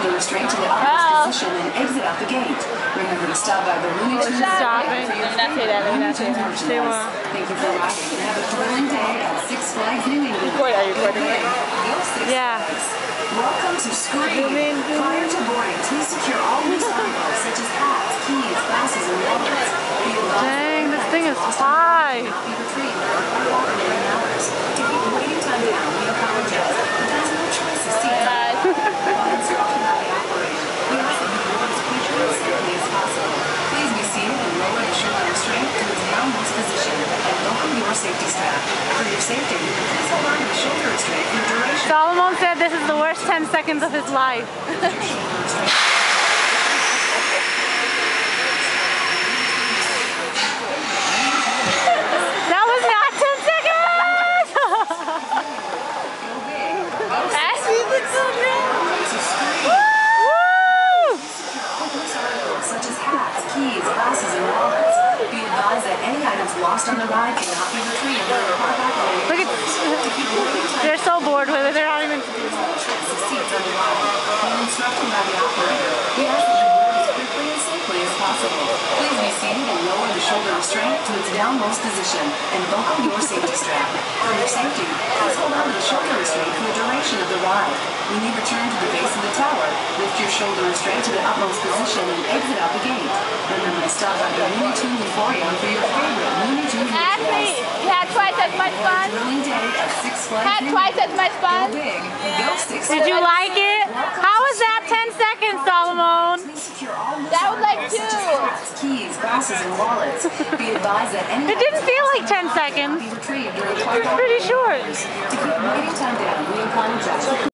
shoulder restraint to the upmost position and exit out the gate. Remember to stop by the Looney Tunes. Let me not say that. Thank you for watching and have a thrilling day at Six Flags New England. Are you recording it? Yeah. Welcome to Scream. Prior to boarding, please secure all loose articles such as hats, keys, glasses, and wallets. Dang, this thing is high. Not be retrieved for 48 hours. To keep the waiting time down, we apologize, but there's no choice of seats. While instructed by the operator, we ask that you board as quickly and safely as possible. Please be seated and lower the shoulder restraint to its downmost position and buckle your safety strap. For your safety, please hold on to the shoulder restraint for the duration. Solomon said this is the worst 10 seconds of his life. That was not 10 seconds! Ashley looks so good! Woo! Such as hats, keys, glasses, and wallets. Be advised that any items lost on the ride cannot be retrieved. Look at they're so bored with it, they're not even. Seats on the ride. When instructed by the operator, we ask that you board as quickly and safely as possible. Please be seated and lower the shoulder restraint to its downmost position and buckle your safety strap. For your safety, please hold on to the shoulder restraint for the duration of the ride. When you return to the base of the tower, lift your shoulder restraint to the upmost position and exit out the gate. Remember to stop by the Looney Tunes Emporium for your favorite Looney Tunes Ashley, you had twice as much fun. Thrilling day at Six Flags. Had twice as much fun. Go big. Go Six Flags. Did you like it? How was that 10 seconds, Solomon? That was like 2. Keys, glasses, and wallets. Be advised that any It didn't feel like 10 seconds. be retrieved It was pretty short. to keep waiting time down. We apologize.